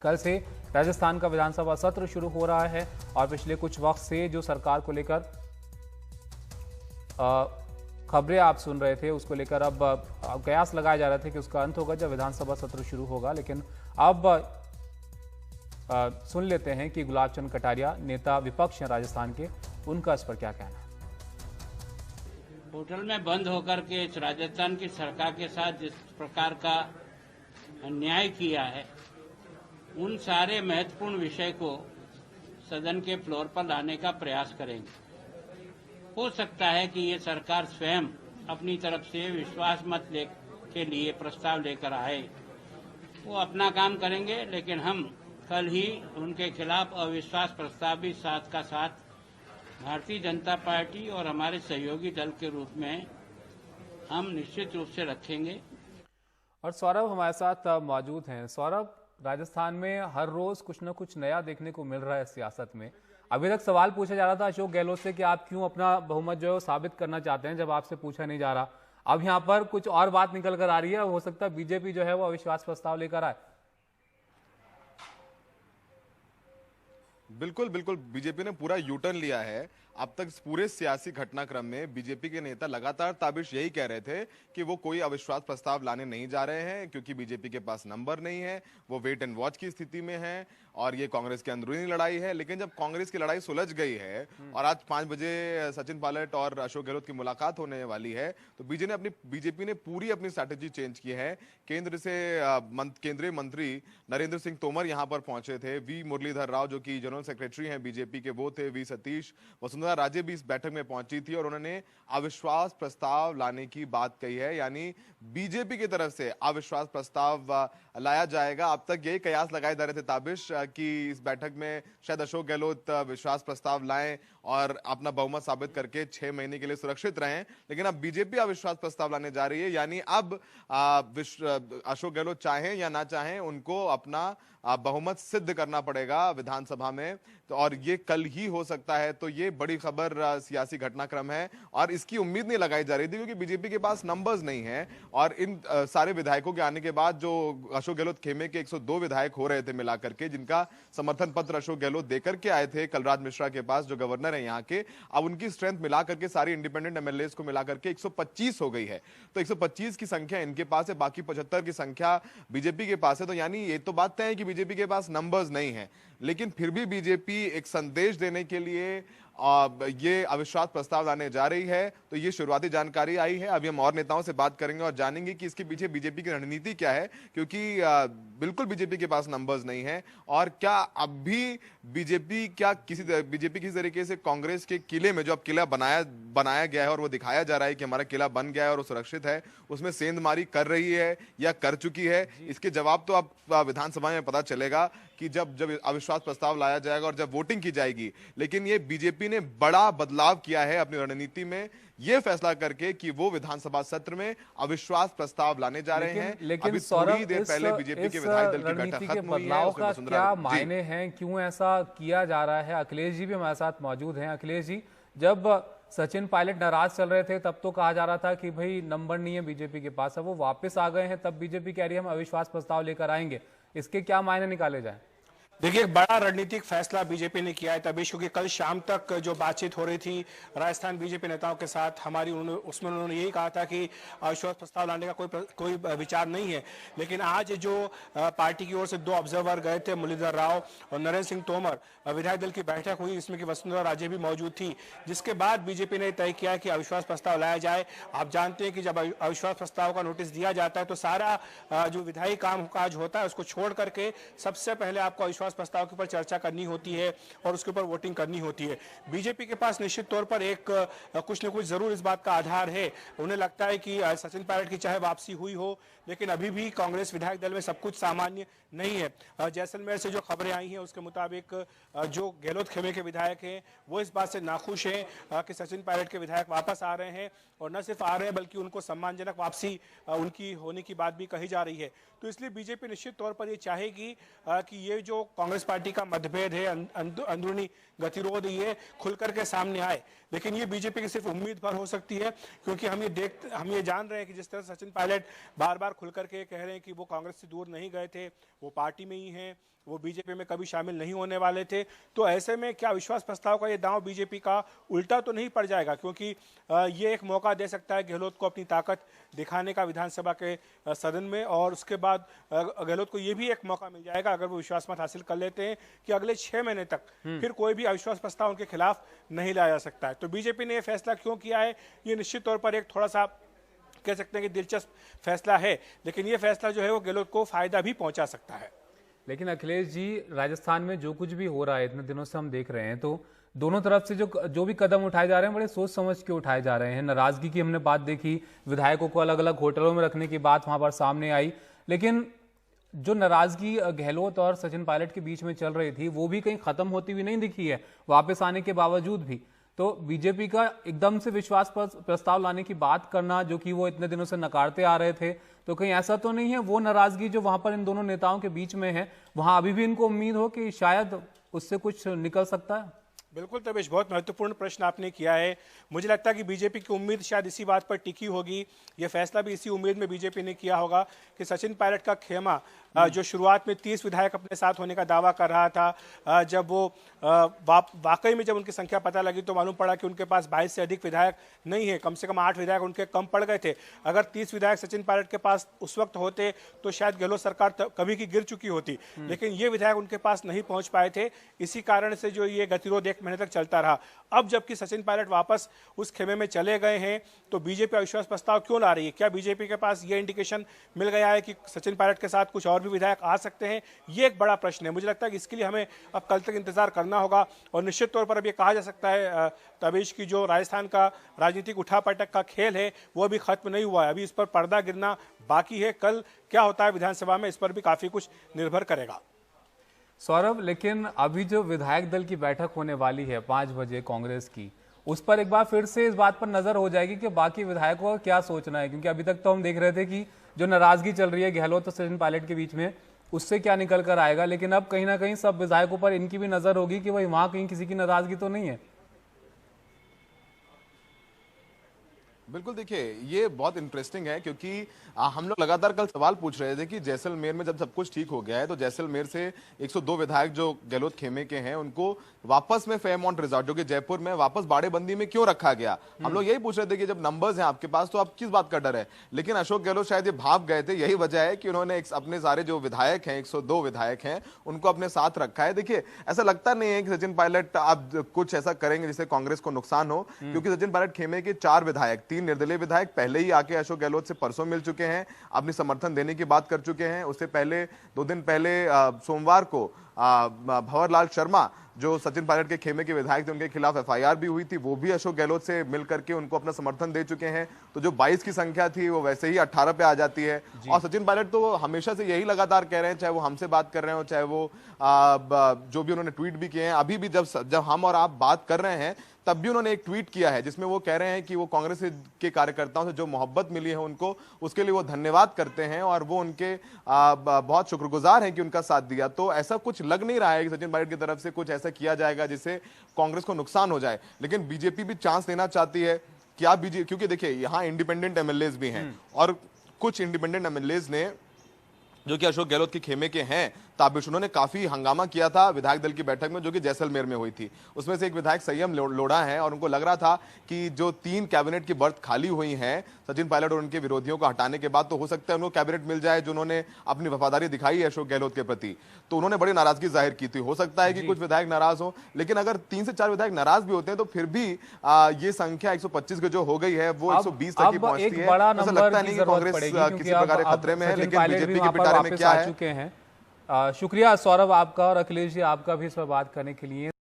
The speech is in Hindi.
कल से राजस्थान का विधानसभा सत्र शुरू हो रहा है और पिछले कुछ वक्त से जो सरकार को लेकर खबरें आप सुन रहे थे, उसको लेकर अब कयास लगाए जा रहे थे कि उसका अंत होगा जब विधानसभा सत्र शुरू होगा। लेकिन अब सुन लेते हैं कि गुलाब चंद कटारिया, नेता विपक्ष हैं राजस्थान के, उनका इस पर क्या कहना है। होटल में बंद होकर के राजस्थान की सरकार के साथ जिस प्रकार का अन्याय किया है, उन सारे महत्वपूर्ण विषय को सदन के फ्लोर पर लाने का प्रयास करेंगे। हो सकता है कि ये सरकार स्वयं अपनी तरफ से विश्वास मत के लिए प्रस्ताव लेकर आए, वो अपना काम करेंगे, लेकिन हम कल ही उनके खिलाफ अविश्वास प्रस्ताव भी साथ का साथ भारतीय जनता पार्टी और हमारे सहयोगी दल के रूप में हम निश्चित रूप से रखेंगे। और सौरभ हमारे साथ मौजूद हैं। सौरभ, राजस्थान में हर रोज कुछ न कुछ नया देखने को मिल रहा है सियासत में। अभी तक सवाल पूछा जा रहा था अशोक गहलोत से कि आप क्यों अपना बहुमत जो है साबित करना चाहते हैं, जब आपसे पूछा नहीं जा रहा। अब यहाँ पर कुछ और बात निकल कर आ रही है, हो सकता है बीजेपी जो है वो अविश्वास प्रस्ताव लेकर आए। बिल्कुल बिल्कुल, बीजेपी ने पूरा यू टर्न लिया है। अब तक पूरे सियासी घटनाक्रम में बीजेपी के नेता लगातार ताबिश यही कह रहे थे कि वो कोई अविश्वास प्रस्ताव लाने नहीं जा रहे हैं, क्योंकि बीजेपी के पास नंबर नहीं है, वो वेट एंड वॉच की स्थिति में है और ये कांग्रेस की अंदरूनी लड़ाई है। लेकिन जब कांग्रेस की लड़ाई सुलझ गई है और आज 5 बजे सचिन पायलट और अशोक गहलोत की मुलाकात होने वाली है, तो बीजेपी ने पूरी अपनी स्ट्रैटेजी चेंज की है। केंद्र से केंद्रीय मंत्री नरेंद्र सिंह तोमर यहां पर पहुंचे थे, वी मुरलीधर राव जो कि जनरल सेक्रेटरी हैं बीजेपी के वो थे, वी सतीश, वसुंधरा राजे भी इस बैठक में पहुंची थी और उन्होंने अविश्वास प्रस्ताव लाने की बात कही है। यानी बीजेपी की तरफ से अविश्वास प्रस्ताव लाया जाएगा। अब तक यही कयास लगाए जा रहे थे ताबिश कि इस बैठक में शायद अशोक गहलोत विश्वास प्रस्ताव लाएं और अपना बहुमत साबित करके 6 महीने के लिए सुरक्षित रहें। लेकिन अब बीजेपी अविश्वास प्रस्ताव लाने जा रही है, यानी अब अशोक गहलोत चाहें या ना चाहें, उनको अपना बहुमत सिद्ध करना पड़ेगा विधानसभा में। तो और ये कल ही हो सकता है। तो ये बड़ी खबर सियासी घटनाक्रम है और इसकी उम्मीद नहीं लगाई जा रही थी, क्योंकि बीजेपी के पास नंबर्स नहीं है। और इन सारे विधायकों के आने के बाद जो अशोक गहलोत खेमे के 102 विधायक हो रहे थे मिलाकर के, जिनका समर्थन पत्र अशोक गहलोत देकर के आए थे कलराज मिश्रा के पास जो गवर्नर है यहाँ के, अब उनकी स्ट्रेंथ मिलाकर के सारी इंडिपेंडेंट एमएलए को मिलाकर के 125 हो गई है। तो 125 की संख्या इनके पास है, बाकी 75 की संख्या बीजेपी के पास है। तो यानी ये तो बात तय है कि बीजेपी के पास नंबर्स नहीं है, लेकिन फिर भी बीजेपी एक संदेश देने के लिए ये अविश्वास प्रस्ताव लाने जा रही है। तो ये शुरुआती जानकारी आई है। अभी हम और नेताओं से बात करेंगे और जानेंगे कि इसके पीछे बीजेपी की रणनीति क्या है, क्योंकि बिल्कुल बीजेपी के पास नंबर्स नहीं है। और क्या अब भी बीजेपी किसी तरीके से कांग्रेस के किले में, जो अब किला बनाया गया है और वो दिखाया जा रहा है कि हमारा किला बन गया है और वो सुरक्षित है, उसमें सेंधमारी कर रही है या कर चुकी है? इसके जवाब तो अब विधानसभा में पता चलेगा कि जब अविश्वास प्रस्ताव लाया जाएगा और जब वोटिंग की जाएगी। लेकिन ये बीजेपी ने बड़ा बदलाव किया है अपनी रणनीति में, ये फैसला करके कि वो विधानसभा सत्र में अविश्वास प्रस्ताव लाने जा रहे हैं। लेकिन थोड़ी देर पहले बीजेपी के विधायक दल की बैठक खत्म हुई है, उसमें का क्या मायने हैं, क्यों ऐसा किया जा रहा है? अखिलेश जी भी हमारे साथ मौजूद हैं। अखिलेश जी, जब सचिन पायलट नाराज चल रहे थे तब तो कहा जा रहा था कि भाई नंबर नहीं है बीजेपी के पास, अब वो वापस आ गए हैं, तब बीजेपी कह रही है हम अविश्वास प्रस्ताव लेकर आएंगे। इसके क्या मायने निकाले जाए? देखिए, एक बड़ा रणनीतिक फैसला बीजेपी ने किया है तभी, क्योंकि कल शाम तक जो बातचीत हो रही थी राजस्थान बीजेपी नेताओं के साथ हमारी, उसमें उन्होंने यही कहा था कि अविश्वास प्रस्ताव लाने का कोई विचार नहीं है। लेकिन आज जो पार्टी की ओर से 2 ऑब्जर्वर गए थे, मुरलीधर राव और नरेंद्र सिंह तोमर, विधायक दल की बैठक हुई, इसमें कि वसुंधरा राजे भी मौजूद थी, जिसके बाद बीजेपी ने तय किया कि अविश्वास प्रस्ताव लाया जाए। आप जानते हैं कि जब अविश्वास प्रस्ताव का नोटिस दिया जाता है तो सारा जो विधायी काम काज होता है उसको छोड़ करके सबसे पहले आपको अविश्वास प्रस्ताव के ऊपर चर्चा करनी होती है और उसके ऊपर वोटिंग करनी होती है। बीजेपी के पास निश्चित तौर पर एक कुछ न कुछ जरूर इस बात का आधार है। उन्हें लगता है कि सचिन पायलट की चाहे वापसी हुई हो, लेकिन अभी भी कांग्रेस विधायक दल में सब कुछ सामान्य नहीं है। जैसलमेर से जो खबरें आई हैं उसके मुताबिक जो गहलोत खेमे के विधायक हैं वो इस बात से नाखुश हैं कि सचिन पायलट के विधायक वापस आ रहे हैं, और न सिर्फ आ रहे हैं बल्कि उनको सम्मानजनक वापसी उनकी होने की बात भी कही जा रही है। तो इसलिए बीजेपी निश्चित तौर पर ये चाहेगी कि ये जो कांग्रेस पार्टी का मतभेद है, अंदरूनी गतिरोध, ये खुल करके सामने आए। लेकिन ये बीजेपी की सिर्फ उम्मीद पर हो सकती है, क्योंकि हम ये जान रहे हैं कि जिस तरह सचिन पायलट बार बार खुल करके कह रहे हैं कि वो कांग्रेस से दूर नहीं गए थे, वो पार्टी में ही हैं, वो बीजेपी में कभी शामिल नहीं होने वाले थे। तो ऐसे में क्या विश्वास प्रस्ताव का ये दांव बीजेपी का उल्टा तो नहीं पड़ जाएगा? क्योंकि ये एक मौका दे सकता है गहलोत को अपनी ताकत दिखाने का विधानसभा के सदन में, और उसके बाद गहलोत को ये भी एक मौका मिल जाएगा अगर वो विश्वास मत हासिल कर लेते हैं कि अगले 6 महीने तक फिर कोई भी अविश्वास प्रस्ताव उनके खिलाफ नहीं लाया जा सकता है। तो बीजेपी ने यह फैसला क्यों किया है, ये निश्चित तौर पर एक थोड़ा सा कह सकते हैं कि दिलचस्प फैसला है, लेकिन ये फैसला जो है वो गहलोत को फायदा भी पहुंचा सकता है। लेकिन अखिलेश जी, राजस्थान में जो कुछ भी हो रहा है इतने दिनों से हम देख रहे हैं, तो दोनों तरफ से जो भी कदम उठाए जा रहे हैं बड़े सोच समझ के उठाए जा रहे हैं। नाराजगी की हमने बात देखी, विधायकों को अलग अलग होटलों में रखने की बात वहां पर सामने आई, लेकिन जो नाराजगी गहलोत और सचिन पायलट के बीच में चल रही थी वो भी कहीं खत्म होती हुई नहीं दिखी है वापस आने के बावजूद भी। तो बीजेपी का एकदम से विश्वास प्रस्ताव लाने की बात करना, जो कि वो इतने दिनों से नकारते आ रहे थे, तो कहीं ऐसा तो नहीं है वो नाराजगी जो वहां पर इन दोनों नेताओं के बीच में है, वहां अभी भी इनको उम्मीद हो कि शायद उससे कुछ निकल सकता है? बिल्कुल तवेश, बहुत महत्वपूर्ण प्रश्न आपने किया है। मुझे लगता है कि बीजेपी की उम्मीद शायद इसी बात पर टिकी होगी, ये फैसला भी इसी उम्मीद में बीजेपी ने किया होगा कि सचिन पायलट का खेमा जो शुरुआत में 30 विधायक अपने साथ होने का दावा कर रहा था, जब वो वाकई में जब उनकी संख्या पता लगी तो मालूम पड़ा कि उनके पास 22 से अधिक विधायक नहीं है, कम से कम 8 विधायक उनके कम पड़ गए थे। अगर 30 विधायक सचिन पायलट के पास उस वक्त होते तो शायद गहलोत सरकार कभी की गिर चुकी होती, लेकिन ये विधायक उनके पास नहीं पहुंच पाए थे। इसी कारण से जो ये गतिरोध 1 महीने तक चलता रहा। अब जबकि सचिन पायलट वापस उस खेमे में चले गए हैं तो बीजेपी अविश्वास प्रस्ताव क्यों ला रही है? क्या बीजेपी के पास ये इंडिकेशन मिल गया है कि सचिन पायलट के साथ कुछ और भी विधायक आ सकते हैं? ये एक बड़ा प्रश्न है। मुझे लगता है कि इसके लिए हमें अब कल तक इंतजार करना होगा, और निश्चित तौर पर अब ये कहा जा सकता है तवेश की जो राजस्थान का राजनीतिक उठापटक का खेल है वो अभी खत्म नहीं हुआ है, अभी इस पर पर्दा गिरना बाकी है। कल क्या होता है विधानसभा में, इस पर भी काफी कुछ निर्भर करेगा। सौरभ, लेकिन अभी जो विधायक दल की बैठक होने वाली है 5 बजे कांग्रेस की, उस पर एक बार फिर से इस बात पर नजर हो जाएगी कि बाकी विधायकों का क्या सोचना है, क्योंकि अभी तक तो हम देख रहे थे कि जो नाराजगी चल रही है गहलोत और सचिन पायलट के बीच में, उससे क्या निकल कर आएगा, लेकिन अब कहीं ना कहीं सब विधायकों पर इनकी भी नजर होगी कि भाई वहां कहीं किसी की नाराजगी तो नहीं है। बिल्कुल, देखिए ये बहुत इंटरेस्टिंग है क्योंकि हम लोग लगातार कल सवाल पूछ रहे थे कि जैसलमेर में जब सब कुछ ठीक हो गया है तो जैसलमेर से 102 विधायक जो गहलोत खेमे के हैं उनको वापस में फेयरमाउंट रिजॉर्ट जो कि जयपुर में वापस बाड़ेबंदी में क्यों रखा गया। हम लोग यही पूछ रहे थे कि जब नंबर्स हैं आपके पास तो आप किस बात का डर है, लेकिन अशोक गहलोत शायद ये भाग गए थे। यही वजह है कि उन्होंने अपने सारे जो विधायक हैं 102 विधायक हैं उनको अपने साथ रखा है। देखिए ऐसा लगता नहीं है कि सचिन पायलट आप कुछ ऐसा करेंगे जिससे कांग्रेस को नुकसान हो, क्योंकि सचिन पायलट खेमे के 4 विधायक, 3 निर्दलीय विधायक पहले ही आके अशोक गहलोत से परसों मिल चुके हैं, अपनी समर्थन देने की बात कर चुके हैं। उससे पहले 2 दिन पहले सोमवार को भंवरलाल शर्मा जो सचिन पायलट के खेमे के विधायक थे उनके खिलाफ एफआईआर भी हुई थी, वो भी अशोक गहलोत से मिल करके उनको अपना समर्थन दे चुके हैं। तो जो 22 की संख्या थी वो वैसे ही 18 पे आ जाती है। और सचिन पायलट तो हमेशा से यही लगातार कह रहे हैं, चाहे वो हमसे बात कर रहे हो, चाहे वो जो भी उन्होंने ट्वीट भी किए हैं। अभी भी जब हम और आप बात कर रहे हैं तब भी उन्होंने एक ट्वीट किया है जिसमें वो कह रहे हैं कि वो कांग्रेस के कार्यकर्ताओं से जो मोहब्बत मिली है उनको, उसके लिए वो धन्यवाद करते हैं और वो उनके बहुत शुक्रगुजार हैं कि उनका साथ दिया। तो ऐसा कुछ लग नहीं रहा है कि सचिन पायलट की तरफ से कुछ ऐसा किया जाएगा जिससे कांग्रेस को नुकसान हो जाए। लेकिन बीजेपी भी चांस लेना चाहती है कि आप बीजेपी, क्योंकि देखिए यहाँ इंडिपेंडेंट एमएलएज भी हैं और कुछ इंडिपेंडेंट एमएलएज ने जो कि अशोक गहलोत के खेमे के हैं ताबिश, उन्होंने काफी हंगामा किया था विधायक दल की बैठक में जो कि जैसलमेर में हुई थी। उसमें से एक विधायक संयम लोढ़ा है और उनको लग रहा था कि जो 3 कैबिनेट की बर्थ खाली हुई हैं सचिन पायलट और उनके विरोधियों को हटाने के बाद, तो हो सकता है उनको कैबिनेट मिल जाए जो उन्होंने अपनी वफादारी दिखाई है अशोक गहलोत के प्रति। तो उन्होंने बड़ी नाराजगी जाहिर की थी। हो सकता है कि कुछ विधायक नाराज हो, लेकिन अगर 3 से 4 विधायक नाराज भी होते हैं तो फिर भी ये संख्या 125 की जो हो गई है वो 120 तक ही पहुंचती है। ऐसा लगता नहीं कि कांग्रेस किसी प्रकार खतरे में है, लेकिन बीजेपी के पिटारे में क्या है। शुक्रिया सौरभ आपका और अखिलेश जी आपका भी इस पर बात करने के लिए।